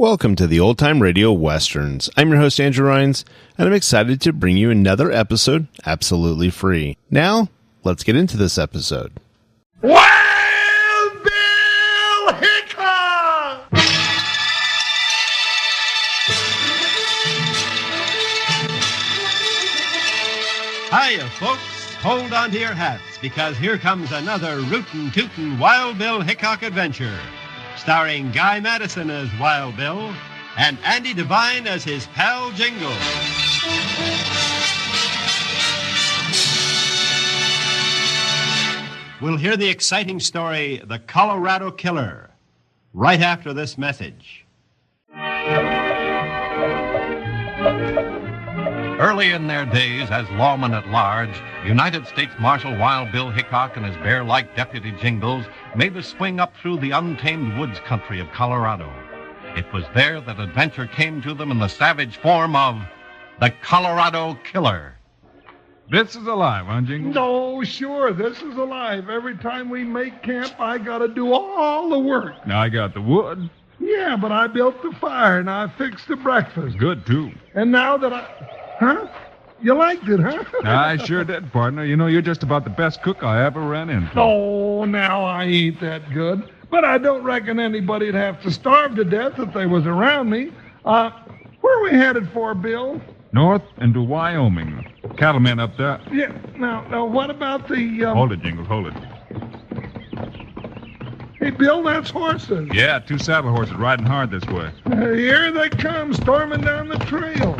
Welcome to the Old Time Radio Westerns. I'm your host, Andrew Rhines, and I'm excited to bring you another episode absolutely free. Now, let's get into this episode. Wild Bill Hickok! Hiya, folks. Hold on to your hats, because here comes another rootin' tootin' Wild Bill Hickok adventure, starring Guy Madison as Wild Bill and Andy Devine as his pal Jingle. We'll hear the exciting story, The Colorado Killer, right after this message. Early in their days as lawmen at large, United States Marshal Wild Bill Hickok and his bear-like deputy Jingles made the swing up through the untamed woods country of Colorado. It was there that adventure came to them in the savage form of the Colorado Killer. This is alive, huh, Jingles? No, sure, this is alive. Every time we make camp, I gotta do all the work. Now, I got the wood. Yeah, but I built the fire and I fixed the breakfast. Good, too. And now that I... Huh? You liked it, huh? I sure did, partner. You know, you're just about the best cook I ever ran into. Oh, now I ain't that good. But I don't reckon anybody'd have to starve to death if they was around me. Where are we headed for, Bill? North into Wyoming. Cattlemen up there. Yeah, now what about the... Hold it, Jingles, hold it. Hey, Bill, that's horses. Yeah, 2 saddle horses riding hard this way. Here they come, storming down the trail.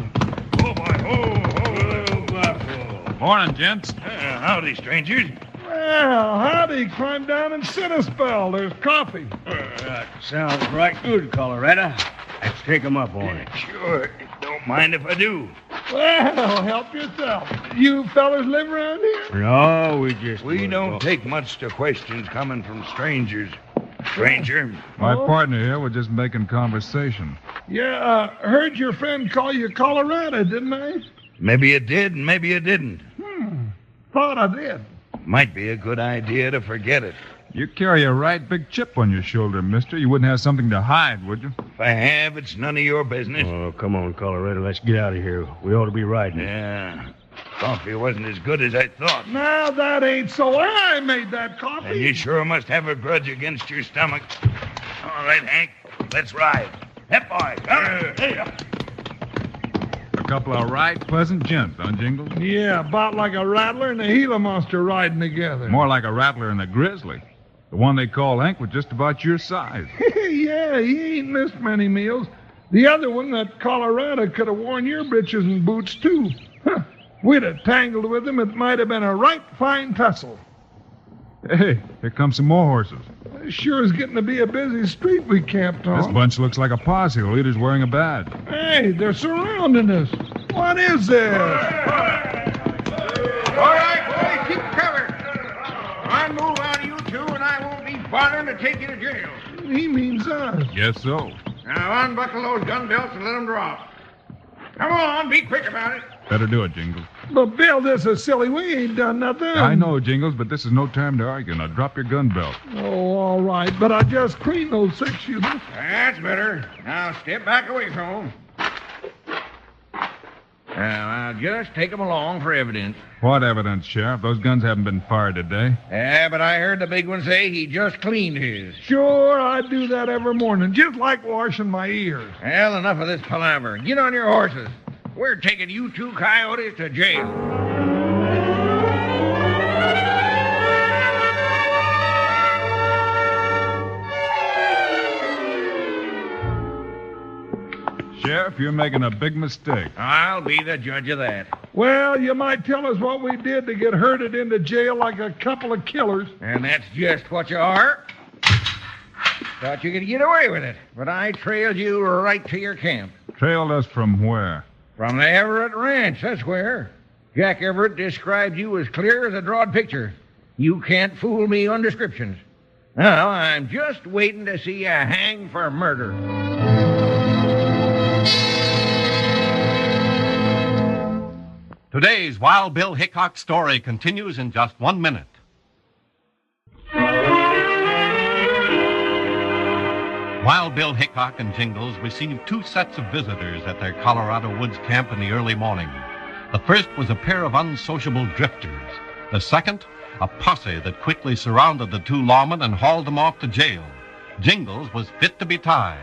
Oh, boy. Oh, buffalo. Morning, gents. Howdy, strangers. Well, howdy. Climb down and sit a spell. There's coffee. That sounds right good, Colorado. Let's take 'em up on it. Sure. Don't mind if I do. Well, help yourself. You fellas live around here? No, we don't take much to questions coming from strangers. Stranger. My partner here was just making conversation. Yeah, heard your friend call you Colorado, didn't I? Maybe you did, and maybe you didn't. Thought I did. Might be a good idea to forget it. You carry a right big chip on your shoulder, mister. You wouldn't have something to hide, would you? If I have, it's none of your business. Oh, come on, Colorado. Let's get out of here. We ought to be riding. Yeah. Coffee wasn't as good as I thought. Now, that ain't so. I made that coffee. And you sure must have a grudge against your stomach. All right, Hank. Let's ride. Hep, boy. A couple of right pleasant gents, huh, Jingles? Yeah, about like a rattler and a Gila monster riding together. More like a rattler and a grizzly. The one they call Hank was just about your size. Yeah, he ain't missed many meals. The other one, that Colorado, could have worn your britches and boots, too. Huh. We'd have tangled with him. It might have been a right fine tussle. Hey, here come some more horses. It sure is getting to be a busy street we camped on. This bunch looks like a posse. The leader's wearing a badge. Hey, they're surrounding us. What is this? All right, boys, keep cover. I move out of you two, and I won't be bothering to take you to jail. He means us. Guess so. Now, unbuckle those gun belts and let them drop. Come on, be quick about it. Better do it, Jingles. But, Bill, this is silly. We ain't done nothing. I know, Jingles, but this is no time to argue. Now, drop your gun belt. Oh, all right. But I just cleaned those 6 shooters. That's better. Now, step back away from them. Now, I'll just take them along for evidence. What evidence, Sheriff? Those guns haven't been fired today. Yeah, but I heard the big one say he just cleaned his. Sure, I do that every morning, just like washing my ears. Well, enough of this palaver. Get on your horses. We're taking you 2 coyotes to jail. Sheriff, you're making a big mistake. I'll be the judge of that. Well, you might tell us what we did to get herded into jail like a couple of killers. And that's just what you are. Thought you could get away with it, but I trailed you right to your camp. Trailed us from where? From the Everett Ranch, that's where. Jack Everett described you as clear as a drawed picture. You can't fool me on descriptions. Now, I'm just waiting to see you hang for murder. Today's Wild Bill Hickok story continues in just 1 minute. Wild Bill Hickok and Jingles received two sets of visitors at their Colorado woods camp in the early morning. The first was a pair of unsociable drifters. The second, a posse that quickly surrounded the two lawmen and hauled them off to jail. Jingles was fit to be tied.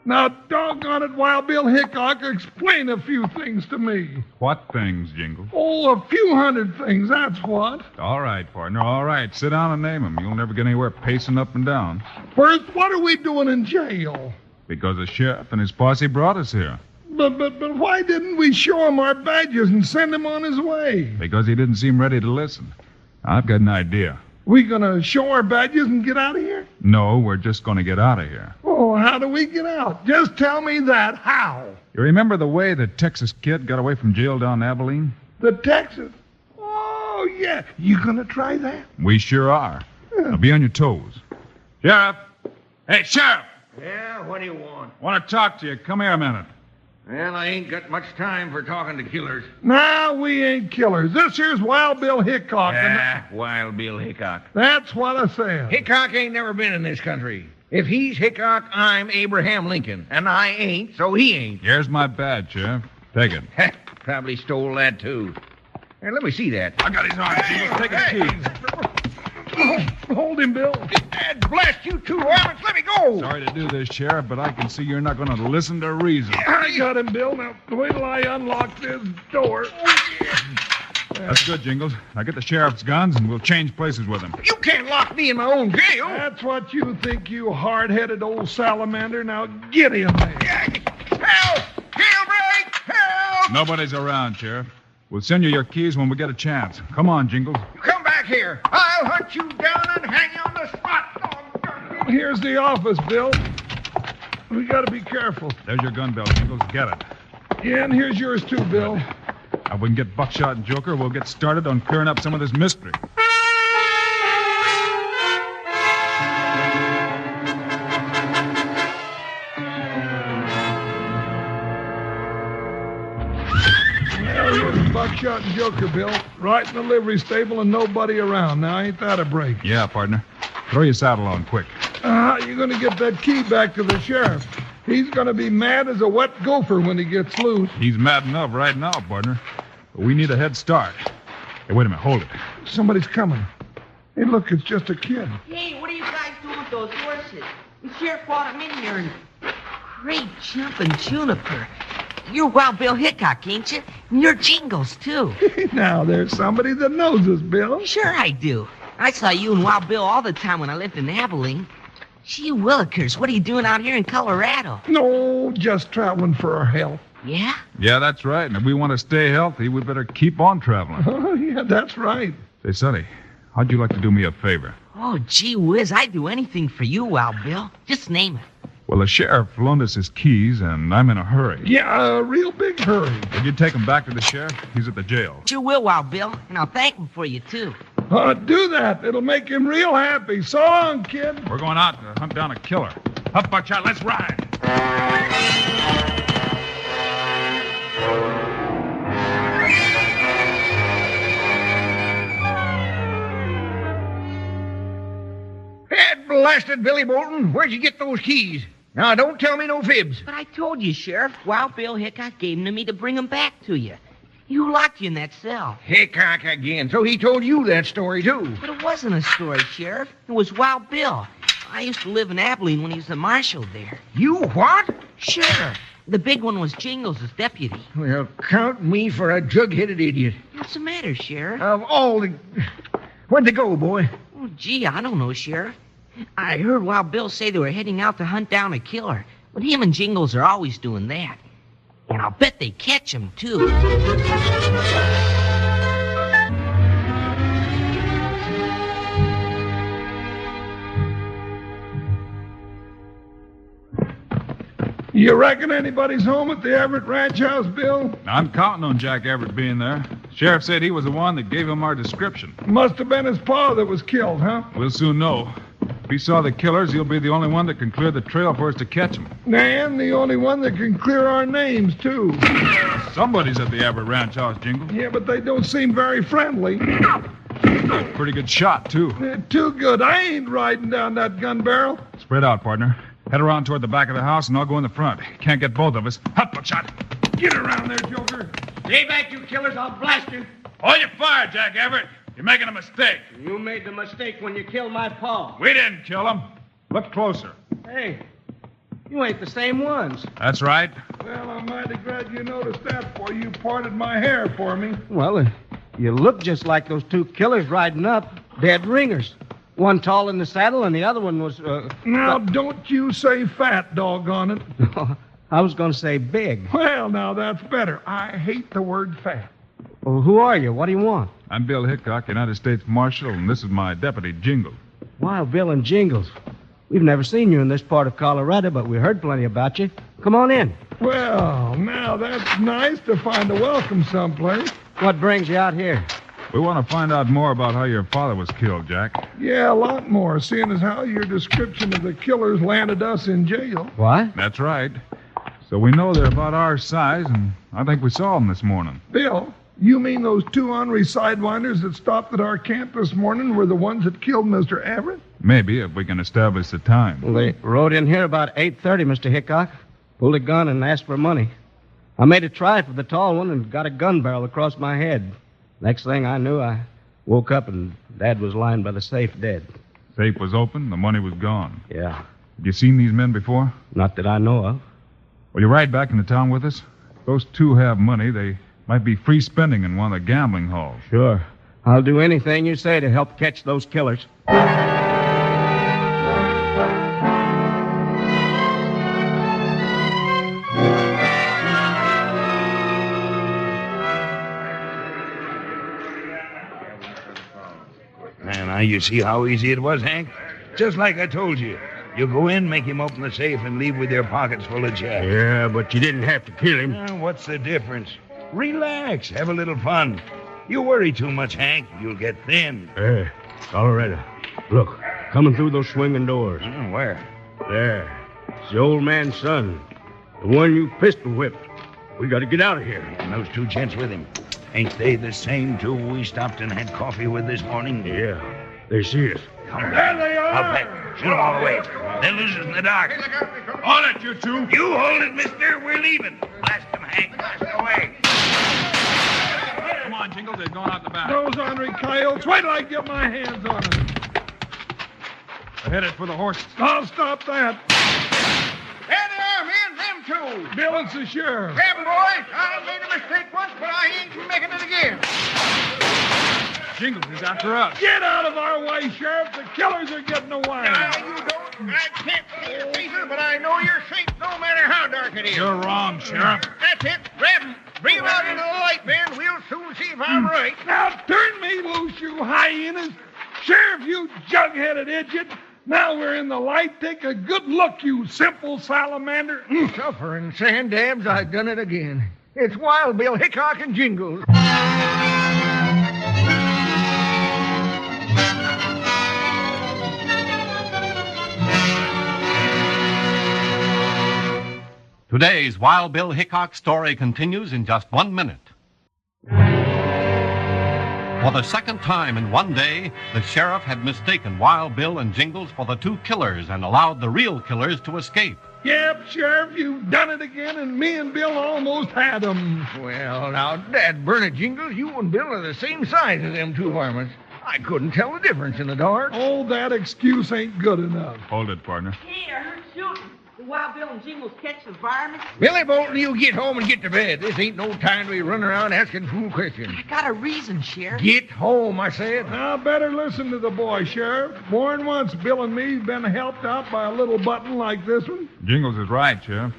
Now, doggone it, Wild Bill Hickok, explain a few things to me. What things, Jingles? Oh, a few hundred things, that's what. All right, partner, all right. Sit down and name them. You'll never get anywhere pacing up and down. First, what are we doing in jail? Because the sheriff and his posse brought us here. But why didn't we show him our badges and send him on his way? Because he didn't seem ready to listen. I've got an idea. We gonna show our badges and get out of here? No, we're just going to get out of here. Oh, how do we get out? Just tell me that. How? You remember the way the Texas kid got away from jail down in Abilene? The Texas? Oh, yeah. You gonna try that? We sure are. Now be on your toes. Sheriff! Hey, Sheriff! Yeah, what do you want? Want to talk to you. Come here a minute. Well, I ain't got much time for talking to killers. Nah, we ain't killers. This here's Wild Bill Hickok. Wild Bill Hickok. That's what I said. Hickok ain't never been in this country. If he's Hickok, I'm Abraham Lincoln. And I ain't, so he ain't. Here's my badge, Sheriff. Take it. Probably stole that, too. Here, let me see that. I got his arm, Jingles. Take his keys. Oh, hold him, Bill. Dad blast you two varmints. Let me go. Sorry to do this, Sheriff, but I can see you're not going to listen to reason. I got him, Bill. Now, wait till I unlock this door. That's good, Jingles. Now get the sheriff's guns and we'll change places with him. You can't lock me in my own jail. That's what you think, you hard-headed old salamander. Now, get him there. Help! Jailbreak! Help! Nobody's around, Sheriff. We'll send you your keys when we get a chance. Come on, Jingles. Come back here. I'll hunt you down and hang you on the spot. Doggone. Here's the office, Bill. We got to be careful. There's your gun belt, Jingles. Get it. Yeah, and here's yours, too, Bill. Now, we can get Buckshot and Joker. We'll get started on clearing up some of this mystery. Well, here's Buckshot and Joker, Bill. Right in the livery stable and nobody around. Now, ain't that a break? Yeah, partner. Throw your saddle on quick. How you going to get that key back to the sheriff? He's going to be mad as a wet gopher when he gets loose. He's mad enough right now, partner. But we need a head start. Hey, wait a minute. Hold it. Somebody's coming. Hey, look, it's just a kid. Hey, what are you guys doing with those horses? The sheriff brought them in here and... Great jumping juniper. You're Wild Bill Hickok, ain't you? And you're Jingles, too. Now, there's somebody that knows us, Bill. Sure I do. I saw you and Wild Bill all the time when I lived in Abilene. Gee willikers, what are you doing out here in Colorado? No, just traveling for our health. Yeah? Yeah, that's right. And if we want to stay healthy, we better keep on traveling. Oh, yeah, that's right. Say, Sonny, how'd you like to do me a favor? Oh, gee whiz, I'd do anything for you, Wild Bill. Just name it. Well, the sheriff loaned us his keys, and I'm in a hurry. Yeah, a real big hurry. Would you take him back to the sheriff? He's at the jail. Sure will, Wild Bill, and I'll thank him for you, too. Do that. It'll make him real happy. So long, kid. We're going out to hunt down a killer. Up, Buckshot, let's ride. Head blasted, Billy Bolton. Where'd you get those keys? Now, don't tell me no fibs. But I told you, Sheriff, Wild Bill Hickok gave them to me to bring them back to you. Who locked you in that cell? Hickok again. So he told you that story, too. But it wasn't a story, Sheriff. It was Wild Bill. I used to live in Abilene when he was the marshal there. You what? Sure. The big one was Jingles' deputy. Well, count me for a jug-headed idiot. What's the matter, Sheriff? Of all the... Where'd they go, boy? Oh, gee, I don't know, Sheriff. I heard Wild Bill say they were heading out to hunt down a killer. But him and Jingles are always doing that. And I'll bet they catch him, too. You reckon anybody's home at the Everett Ranch House, Bill? I'm counting on Jack Everett being there. Sheriff said he was the one that gave him our description. Must have been his pa that was killed, huh? We'll soon know. If he saw the killers, he'll be the only one that can clear the trail for us to catch them. And the only one that can clear our names, too. Somebody's at the Everett Ranch House, Jingle. Yeah, but they don't seem very friendly. Pretty good shot, too. Too good. I ain't riding down that gun barrel. Spread out, partner. Head around toward the back of the house, and I'll go in the front. Can't get both of us. Hot buckshot. Get around there, Joker. Stay back, you killers. I'll blast you. Hold your fire, Jack Everett. You're making a mistake. You made the mistake when you killed my pa. We didn't kill him. Look closer. Hey, you ain't the same ones. That's right. Well, I'm mighty glad you noticed that, for you parted my hair for me. Well, you look just like those two killers riding up. Dead ringers. One tall in the saddle and the other one was... Now, don't you say fat, doggone it. I was going to say big. Well, now, that's better. I hate the word fat. Well, who are you? What do you want? I'm Bill Hickok, United States Marshal, and this is my deputy, Jingle. Wild Bill and Jingles. We've never seen you in this part of Colorado, but we heard plenty about you. Come on in. Well, now, that's nice to find a welcome someplace. What brings you out here? We want to find out more about how your father was killed, Jack. Yeah, a lot more, seeing as how your description of the killers landed us in jail. What? That's right. So we know they're about our size, and I think we saw them this morning. Bill, you mean those two ornery sidewinders that stopped at our camp this morning were the ones that killed Mr. Everett? Maybe, if we can establish the time. Well, they rode in here about 8:30, Mr. Hickok. Pulled a gun and asked for money. I made a try for the tall one and got a gun barrel across my head. Next thing I knew, I woke up and Dad was lying by the safe dead. Safe was open, the money was gone. Yeah, Have you seen these men before? not that I know of. Will you ride back into town with us? If those two have money, they might be free spending in one of the gambling halls. Sure. I'll do anything you say to help catch those killers. Now, you see how easy it was, Hank? Just like I told you. You go in, make him open the safe, and leave with your pockets full of cash. Yeah, but you didn't have to kill him. What's the difference? Relax. Have a little fun. You worry too much, Hank. You'll get thin. Hey, Colorado. Look, coming through those swinging doors. Where? There. It's the old man's son. The one you pistol whipped. We got to get out of here. And those two gents with him. Ain't they the same two we stopped and had coffee with this morning? Yeah, they see us. Come on. There they are. Up back. Shoot them all away. They'll lose us in the dark. Hold it, you two. You hold it, mister. We're leaving. Blast them, Hank. Blast away. Come on, Jingles. They're going out the back. Those ornery coyotes, wait till I get my hands on them. They're headed for the horses. I'll stop that. There they are, man. Them two. Bill, it's the sheriff. Grab 'em, boys. I made a mistake once, but I ain't making it again. Jingles is after us. Get out of our way, Sheriff. The killers are getting away. Now, you don't. I can't see your faces, but I know your shape no matter how dark it is. You're wrong, Sheriff. That's it. Grab 'em. Bring 'em out into the light, man. We'll soon see if I'm right. Now turn me loose, you hyenas. Sheriff, you jug-headed idiot. Now we're in the light. Take a good look, you simple salamander. Suffering sand dabs, I've done it again. It's Wild Bill Hickok and Jingles. Today's Wild Bill Hickok story continues in just 1 minute. For the second time in one day, the sheriff had mistaken Wild Bill and Jingles for the two killers and allowed the real killers to escape. Yep, Sheriff, you've done it again, and me and Bill almost had 'em. Well, now, Dad, burn it, Jingles. You and Bill are the same size as them two varmints. I couldn't tell the difference in the dark. Oh, that excuse ain't good enough. Hold it, partner. Hey, I heard shooting. The Wild Bill and Jingles catch the varmints. Billy Bolton, you get home and get to bed. This ain't no time to be running around asking fool questions. I got a reason, Sheriff. Get home, I said. Now, better listen to the boy, Sheriff. More than once, Bill and me's been helped out by a little button like this one. Jingles is right, Sheriff.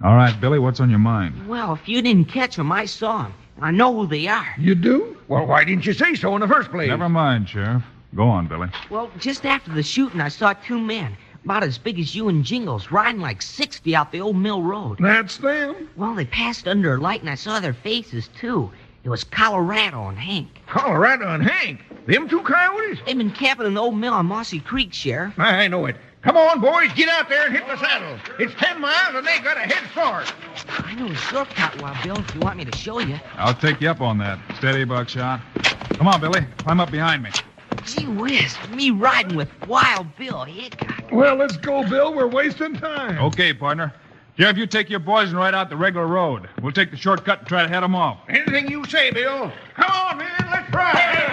All right, Billy, what's on your mind? Well, if you didn't catch them, I saw them. I know who they are. You do? Well, why didn't you say so in the first place? Never mind, Sheriff. Go on, Billy. Well, just after the shooting, I saw two men, about as big as you and Jingles, riding like 60 out the old mill road. That's them. Well, they passed under a light, and I saw their faces, too. It was Colorado and Hank. Colorado and Hank. Them two coyotes? They've been camping in the old mill on Mossy Creek, Sheriff. I know it. Come on, boys, get out there and hit the saddle. It's 10 miles, and they got a head start. I know a shortcut, Wild Bill, if you want me to show you. I'll take you up on that. Steady, Buckshot. Come Come on, Billy. Climb up behind me. Gee whiz, me riding with Wild Bill Hickok. Well, let's go, Bill. We're wasting time. Okay, partner. Sheriff, you take your boys and ride out the regular road. We'll take the shortcut and try to head them off. Anything you say, Bill. Come on, man. Let's ride.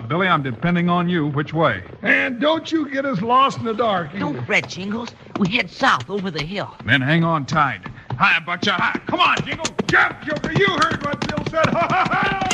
Billy, I'm depending on you. Which way? And don't you get us lost in the dark. either. Don't fret, Jingles. We head south over the hill. Then hang on tight. Hi, Butcher. Hi. Come on, Jingle. Jump, Joker. You heard what Bill said. Ha, ha,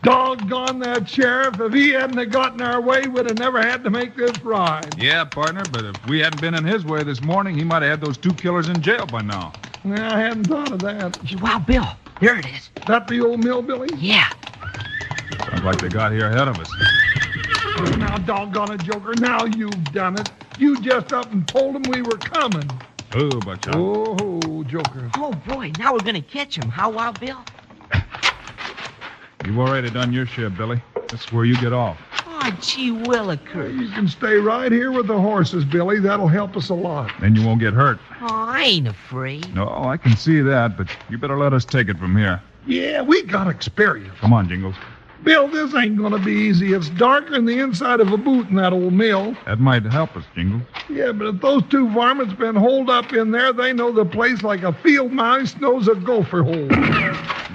Doggone that sheriff. If he hadn't have gotten our way, we'd have never had to make this ride. Yeah, partner, but if we hadn't been in his way this morning, he might have had those two killers in jail by now. Yeah, I hadn't thought of that. Gee, Wild Bill, there it is. That the old mill, Billy? Yeah. Sounds like they got here ahead of us. Now, doggone it, Joker. Now you've done it. You just up and told them we were coming. Oh, Butcher. Oh, Joker. Oh, boy, now we're going to catch him, huh, Wild Bill? You've already done your share, Billy. That's where you get off. Oh, gee willikers. You can stay right here with the horses, Billy. That'll help us a lot. Then you won't get hurt. Oh, I ain't afraid. No, I can see that, but you better let us take it from here. Yeah, we got experience. Come on, Jingles. Bill, this ain't gonna be easy. It's darker than the inside of a boot in that old mill. That might help us, Jingles. Yeah, but if those two varmints been holed up in there, they know the place like a field mouse knows a gopher hole.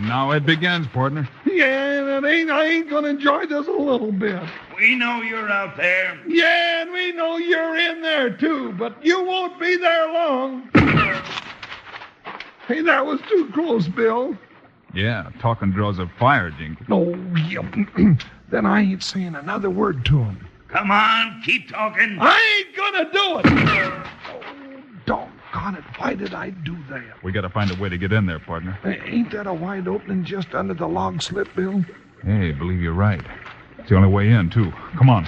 Now it begins, partner. Yeah, and I ain't gonna enjoy this a little bit. We know you're out there. Yeah, and we know you're in there, too, but you won't be there long. Hey, that was too close, Bill. Yeah, talking draws a fire, Jingles. Oh, yeah. Then I ain't saying another word to him. Come on, keep talking. I ain't gonna do it. Oh, doggone it. Why did I do that? We gotta find a way to get in there, partner. Ain't that a wide opening just under the log slip, Bill? Hey, I believe you're right. It's the only way in, too. Come on.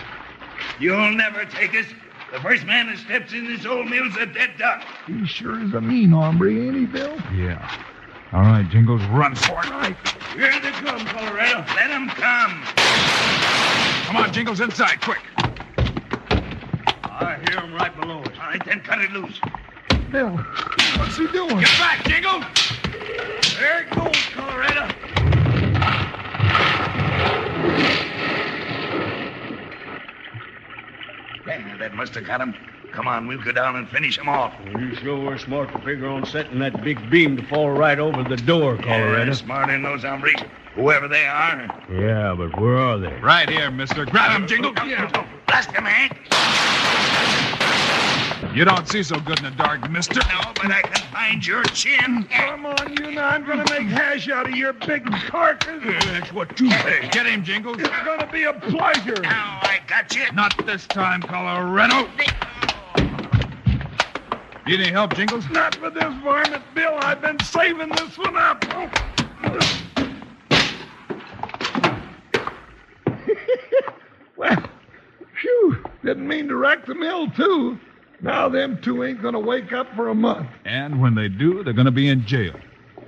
You'll never take us. The first man that steps in this old mill's a dead duck. He sure is a mean hombre, ain't he, Bill? Yeah. All right, Jingles, run for it. Right. Here they come, Colorado. Let them come. Come on, Jingles, inside, quick. I hear them right below us. All right, then cut it loose. Bill, what's he doing? Get back, Jingles! There it goes, Colorado. Yeah, that must have got him. Come on, we'll go down and finish him off. You sure were smart to figure on setting that big beam to fall right over the door, Colorado. Yeah, smart in those hombres, whoever they are. Yeah, but where are they? Right here, mister. Grab him, Jingles. Blast him, Hank. You don't see so good in the dark, mister. No, but I can find your chin. Come on, you know I'm gonna make hash out of your big carcass. That's what you say. Get him, Jingles. It's gonna be a pleasure. Now I got you. Not this time, Colorado. Need any help, Jingles? Not for this varmint, Bill. I've been saving this one up. Well, phew. Didn't mean to wreck the mill, too. Now them two ain't gonna wake up for a month. And when they do, they're going to be in jail.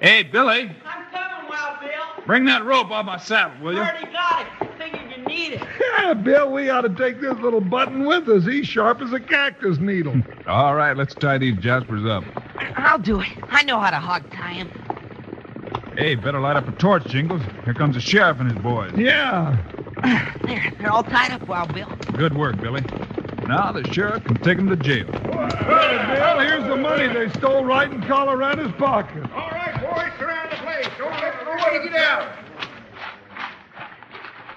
Hey, Billy, I'm coming, Wild Bill. bring that rope off my saddle, will you? Already got it. Figured you need it. Yeah, Bill, we ought to take this little button with us. He's sharp as a cactus needle. All right, let's tie these jaspers up. I'll do it. I know how to hog tie him. Hey, better light up a torch, Jingles. Here comes the sheriff and his boys. Yeah. There, they're all tied up, Wild Bill. Good work, Billy. Now the sheriff can take them to jail. Hey, Bill, here's the money they stole right in Colorado's pocket. All right, boys, surround the place. Don't let nobody get out.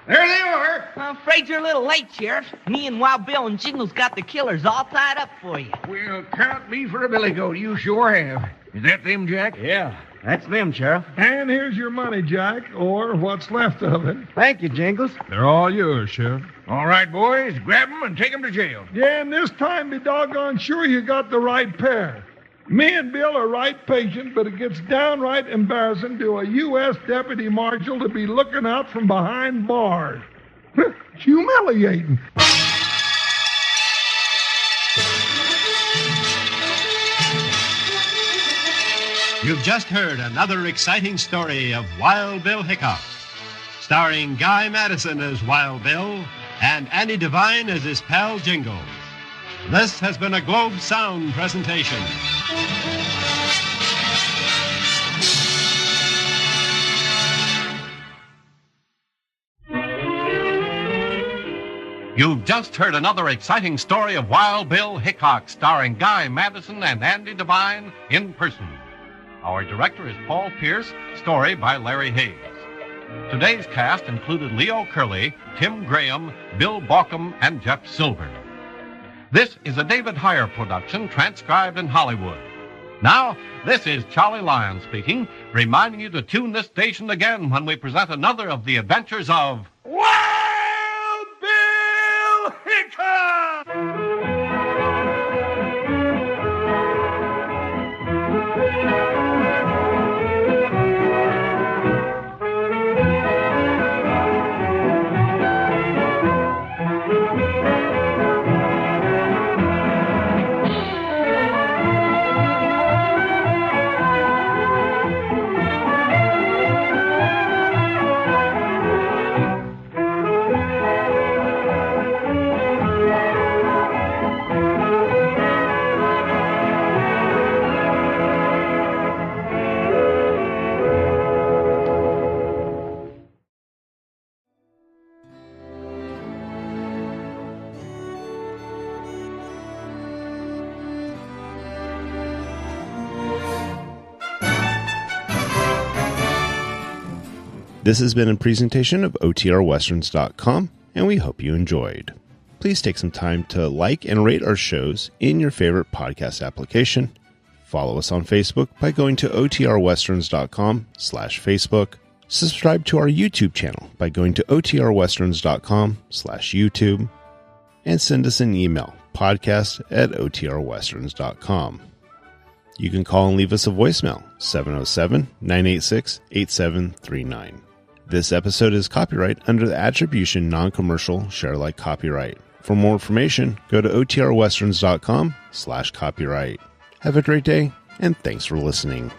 There they are. I'm afraid you're a little late, Sheriff. Me and Wild Bill and Jingles got the killers all tied up for you. Well, count me for a billy goat. You sure have. Is that them, Jack? Yeah, that's them, Sheriff. And here's your money, Jack, or what's left of it. Thank you, Jingles. They're all yours, Sheriff. All right, boys, grab them and take them to jail. Yeah, and this time be doggone sure you got the right pair. Me and Bill are right patient, but it gets downright embarrassing to a U.S. deputy marshal to be looking out from behind bars. It's humiliating. You've just heard another exciting story of Wild Bill Hickok, starring Guy Madison as Wild Bill and Andy Devine as his pal Jingles. This has been a Globe Sound presentation. You've just heard another exciting story of Wild Bill Hickok, starring Guy Madison and Andy Devine in person. Our director is Paul Pierce, story by Larry Hayes. Today's cast included Leo Curley, Tim Graham, Bill Baucom, and Jeff Silver. This is a David Heyer production, transcribed in Hollywood. Now, this is Charlie Lyon speaking, reminding you to tune this station again when we present another of the adventures of Wild Bill Hickok! This has been a presentation of OTRWesterns.com, and we hope you enjoyed. Please take some time to like and rate our shows in your favorite podcast application. Follow us on Facebook by going to OTRWesterns.com/Facebook. Subscribe to our YouTube channel by going to OTRWesterns.com/YouTube. And send us an email, podcast@OTRWesterns.com. You can call and leave us a voicemail, 707-986-8739. This episode is copyright under the Attribution Non-Commercial Share-alike copyright. For more information, go to OTRWesterns.com/copyright. Have a great day, and thanks for listening.